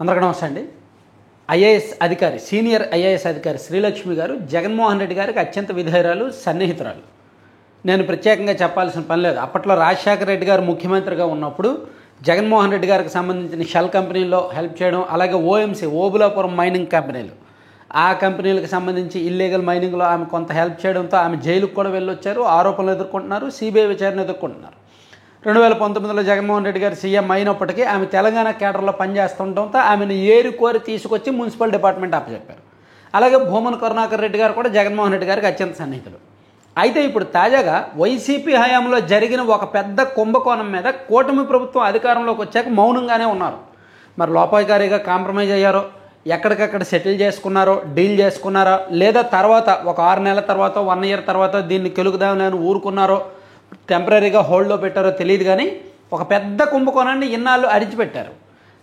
అందరికీ నమస్తే అండి. ఐఏఎస్ అధికారి, సీనియర్ ఐఏఎస్ అధికారి శ్రీలక్ష్మి గారు జగన్మోహన్ రెడ్డి గారికి అత్యంత విధేయురాలు, సన్నిహితురాలు. నేను ప్రత్యేకంగా చెప్పాల్సిన పని లేదు. అప్పట్లో రాజశేఖర రెడ్డి గారు ముఖ్యమంత్రిగా ఉన్నప్పుడు జగన్మోహన్ రెడ్డి గారికి సంబంధించిన షెల్ కంపెనీల్లో హెల్ప్ చేయడం, అలాగే ఓఎంసీ ఓబులాపురం మైనింగ్ కంపెనీలు, ఆ కంపెనీలకు సంబంధించి ఇల్లీగల్ మైనింగ్లో ఆమె కొంత హెల్ప్ చేయడంతో ఆమె జైలుకు కూడా వెళ్ళొచ్చారు. ఆరోపణలు ఎదుర్కొంటున్నారు, సిబిఐ విచారణ ఎదుర్కొంటున్నారు. 2019లో జగన్మోహన్ రెడ్డి గారు సీఎం అయినప్పటికీ ఆమె తెలంగాణ కేడర్లో పనిచేస్తుండటంతో ఆమెను ఏరుకోరి తీసుకొచ్చి మున్సిపల్ డిపార్ట్మెంట్ అప్పచెప్పారు. అలాగే భూమన కరుణాకర్ రెడ్డి గారు కూడా జగన్మోహన్ రెడ్డి గారికి అత్యంత సన్నిహితులు. అయితే ఇప్పుడు తాజాగా వైసీపీ హయాంలో జరిగిన ఒక పెద్ద కుంభకోణం మీద కూటమి ప్రభుత్వం అధికారంలోకి వచ్చాక మౌనంగానే ఉన్నారు. మరి లోపాయికారిగా కాంప్రమైజ్ అయ్యారో, ఎక్కడికక్కడ సెటిల్ చేసుకున్నారో, డీల్ చేసుకున్నారో, లేదా తర్వాత ఒక 6 నెలల తర్వాత 1 ఇయర్ తర్వాత దీన్ని కెలుకుదామని ఊరుకున్నారో, టెంపరీగా హోల్డ్లో పెట్టారో తెలియదు. కానీ ఒక పెద్ద కుంభకోణాన్ని ఇన్నాళ్ళు అడిచిపెట్టారు.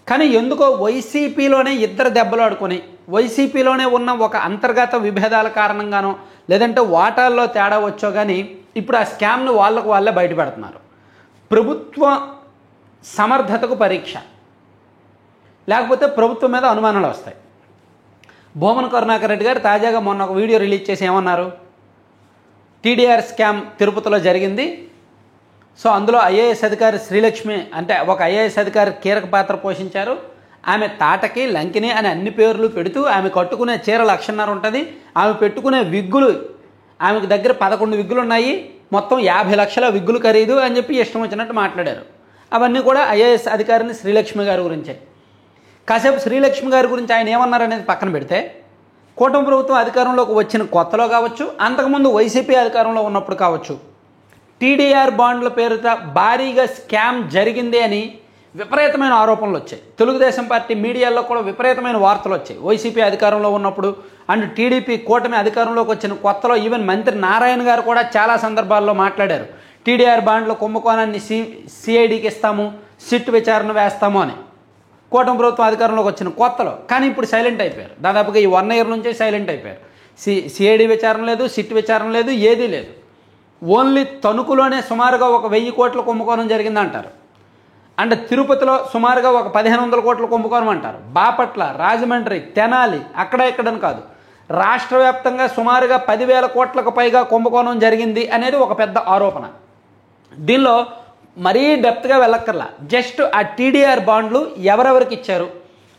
కానీ ఎందుకో వైసీపీలోనే ఇద్దరు దెబ్బలాడుకొని, వైసీపీలోనే ఉన్న ఒక అంతర్గత విభేదాల కారణంగానో, లేదంటే వాటాల్లో తేడా వచ్చో కానీ ఇప్పుడు ఆ స్కామ్ను వాళ్ళకు వాళ్ళే బయటపెడుతున్నారు. ప్రభుత్వ సమర్థతకు పరీక్ష, లేకపోతే ప్రభుత్వం మీద అనుమానాలు వస్తాయి. భూమన కరుణాకర్ రెడ్డి గారు తాజాగా మొన్న ఒక వీడియో రిలీజ్ చేసి ఏమన్నారు, టీడీఆర్ స్కామ్ తిరుపతిలో జరిగింది. సో అందులో ఐఏఎస్ అధికారి శ్రీలక్ష్మి అంటే ఒక ఐఏఎస్ అధికారి కీలక పాత్ర పోషించారు. ఆమె తాటకి, లంకిని అని అన్ని పేర్లు పెడుతూ ఆమె కట్టుకునే చీర 1,50,000 ఉంటుంది. ఆమె పెట్టుకునే విగ్గులు, ఆమెకు దగ్గర 11 విగ్గులు ఉన్నాయి, మొత్తం 50 లక్షల విగ్గులు ఖరీదు అని చెప్పి ఇష్టం వచ్చినట్టు మాట్లాడారు. అవన్నీ కూడా ఐఏఎస్ అధికారిని శ్రీలక్ష్మి గారి గురించే. కాసేపు శ్రీలక్ష్మి గారి గురించి ఆయన ఏమన్నారనేది పక్కన పెడితే, కూటమి ప్రభుత్వం అధికారంలోకి వచ్చిన కొత్తలో కావచ్చు, అంతకుముందు వైసీపీ అధికారంలో ఉన్నప్పుడు కావచ్చు, టీడీఆర్ బాండ్ల పేరుతో భారీగా స్కామ్ జరిగింది అని విపరీతమైన ఆరోపణలు వచ్చాయి. తెలుగుదేశం పార్టీ మీడియాలో కూడా విపరీతమైన వార్తలు వచ్చాయి. వైసీపీ అధికారంలో ఉన్నప్పుడు అండ్ టీడీపీ కూటమి అధికారంలోకి వచ్చిన కొత్తలో ఈవెన్ మంత్రి నారాయణ గారు కూడా చాలా సందర్భాల్లో మాట్లాడారు, టీడీఆర్ బాండ్ల కుంభకోణాన్ని సిఐడికి ఇస్తాము, సిట్ విచారణ వేస్తాము అని. కూటమి ప్రభుత్వం అధికారంలోకి వచ్చిన కొత్తలో. కానీ ఇప్పుడు సైలెంట్ అయిపోయారు. దాదాపుగా ఈ 1 ఇయర్ నుంచే సైలెంట్ అయిపోయారు. సిఐడి విచారణ లేదు, సిట్ విచారణ లేదు, ఏదీ లేదు. ఓన్లీ తణుకులోనే సుమారుగా ఒక 1000 కోట్ల కుంభకోణం జరిగిందంటారు. అండ్ తిరుపతిలో సుమారుగా ఒక 1,500 కోట్ల కుంభకోణం అంటారు. బాపట్ల, రాజమండ్రి, తెనాలి, అక్కడ ఇక్కడని కాదు, రాష్ట్ర వ్యాప్తంగా సుమారుగా 10,000 కోట్లకు పైగా కుంభకోణం జరిగింది అనేది ఒక పెద్ద ఆరోపణ. దీనిలో మరీ డెప్త్గా వెళ్ళక్కర్లా, జస్ట్ ఆ టీడీఆర్ బాండ్లు ఎవరెవరికి ఇచ్చారు,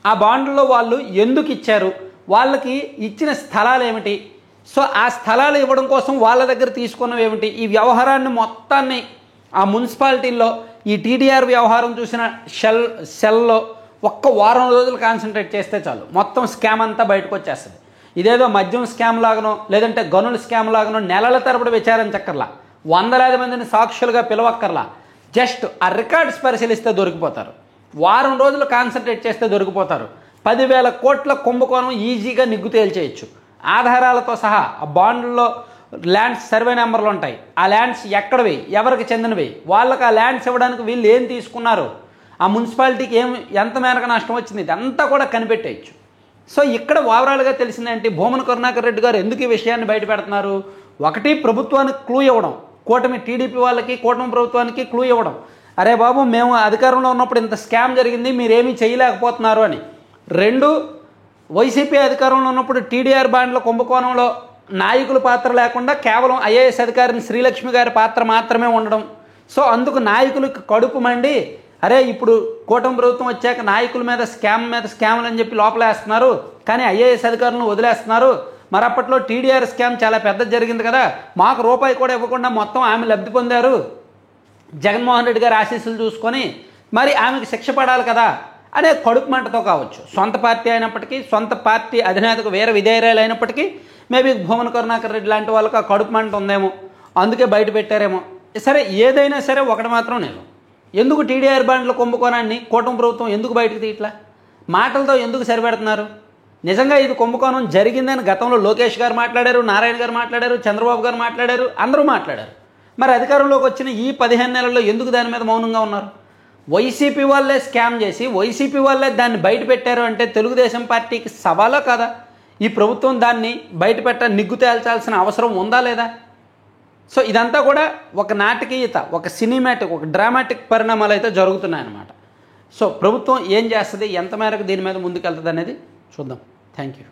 ఆ బాండ్లలో వాళ్ళు ఎందుకు ఇచ్చారు, వాళ్ళకి ఇచ్చిన స్థలాలు ఏమిటి, సో ఆ స్థలాలు ఇవ్వడం కోసం వాళ్ళ దగ్గర తీసుకున్నవి ఏమిటి, ఈ వ్యవహారాన్ని మొత్తాన్ని ఆ మున్సిపాలిటీల్లో ఈ టీడీఆర్ వ్యవహారం చూసిన సెల్లో ఒక్క వారం రోజులు కాన్సన్ట్రేట్ చేస్తే చాలు, మొత్తం స్కామ్ అంతా బయటకు వచ్చేస్తుంది. ఇదేదో మద్యం స్కామ్ లాగానో, లేదంటే గనుల స్కామ్ లాగానో నెలల తరబడి విచారించక్కర్లా, వందలాది మందిని సాక్షులుగా పిలవక్కర్లా, జస్ట్ ఆ రికార్డ్స్ పరిశీలిస్తే దొరికిపోతారు. వారం రోజులు కాన్సన్ట్రేట్ చేస్తే దొరికిపోతారు. 10,000 కోట్ల కుంభకోణం ఈజీగా నిగ్గు తేల్చేయచ్చు ఆధారాలతో సహా. ఆ బాండ్లలో ల్యాండ్స్ సర్వే నెంబర్లు ఉంటాయి, ఆ ల్యాండ్స్ ఎక్కడవి, ఎవరికి చెందినవి, వాళ్ళకి ఆ ల్యాండ్స్ ఇవ్వడానికి వీళ్ళు ఏం తీసుకున్నారు, ఆ మున్సిపాలిటీకి ఎంత మేరకు నష్టం వచ్చింది, ఇదంతా కూడా కనిపెట్టేయచ్చు. సో ఇక్కడ ఓవరాల్గా తెలిసిందేంటి, భూమన కరుణాకర్ రెడ్డి గారు ఎందుకు ఈ విషయాన్ని బయట పెడుతున్నారు, ఒకటి ప్రభుత్వానికి క్లూ ఇవ్వడం, కూటమి టీడీపీ వాళ్ళకి కూటమి ప్రభుత్వానికి క్లూ ఇవ్వడం, అరే బాబు మేము అధికారంలో ఉన్నప్పుడు ఇంత స్కామ్ జరిగింది, మీరేమీ చేయలేకపోతున్నారు అని. 2, వైసీపీ అధికారంలో ఉన్నప్పుడు టీడీఆర్ బాండ్ల కుంభకోణంలో నాయకుల పాత్ర లేకుండా కేవలం ఐఏఎస్ అధికారిని శ్రీలక్ష్మి గారి పాత్ర మాత్రమే ఉండడం. సో అందుకు నాయకులకు కడుపు మండి, అరే ఇప్పుడు కూటమి ప్రభుత్వం వచ్చాక నాయకుల మీద స్కామ్లు అని చెప్పి లోపలేస్తున్నారు, కానీ ఐఏఎస్ అధికారులను వదిలేస్తున్నారు. మరి అప్పట్లో టీడీఆర్ స్కామ్ చాలా పెద్ద జరిగింది కదా, మాకు రూపాయి కూడా ఇవ్వకుండా మొత్తం ఆమె లబ్ధి పొందారు, జగన్మోహన్ రెడ్డి గారి ఆశీస్సులు చూసుకొని మరి ఆమెకు శిక్ష పడాలి కదా అనే కడుపు మంటతో కావచ్చు. సొంత పార్టీ అయినప్పటికీ, సొంత పార్టీ అధినేతకు వేరే విధేయురాలు అయినప్పటికీ మేబీ భూమన కరుణాకర్ రెడ్డి లాంటి వాళ్ళకి ఆ కడుపు మంట ఉందేమో, అందుకే బయట పెట్టారేమో. సరే ఏదైనా సరే ఒకటి మాత్రం నేను, ఎందుకు టీడీఆర్ బాండ్ల కుంభకోణాన్ని కూటమి ప్రభుత్వం ఎందుకు బయటకు తీయట్లా, మాటలతో ఎందుకు సరిపెడుతున్నారు? నిజంగా ఇది కుంభకోణం జరిగిందని గతంలో లోకేష్ గారు మాట్లాడారు, నారాయణ గారు మాట్లాడారు, చంద్రబాబు గారు మాట్లాడారు, అందరూ మాట్లాడారు. మరి అధికారంలోకి వచ్చిన ఈ 15 నెలల్లో ఎందుకు దాని మీద మౌనంగా ఉన్నారు? వైసీపీ వాళ్ళే స్కామ్ చేసి వైసీపీ వాళ్ళే దాన్ని బయట పెట్టారు అంటే తెలుగుదేశం పార్టీకి సవాలా కాదా? ఈ ప్రభుత్వం దాన్ని బయటపెట్ట నిగ్గు తేల్చాల్సిన అవసరం ఉందా లేదా? సో ఇదంతా కూడా ఒక నాటకీయత, ఒక సినిమాటిక్, ఒక డ్రామాటిక్ పరిణామాలు అయితే జరుగుతున్నాయన్నమాట. సో ప్రభుత్వం ఏం చేస్తుంది, ఎంత మేరకు దీని మీద ముందుకెళ్తుంది అనేది చూద్దాం. Thank you.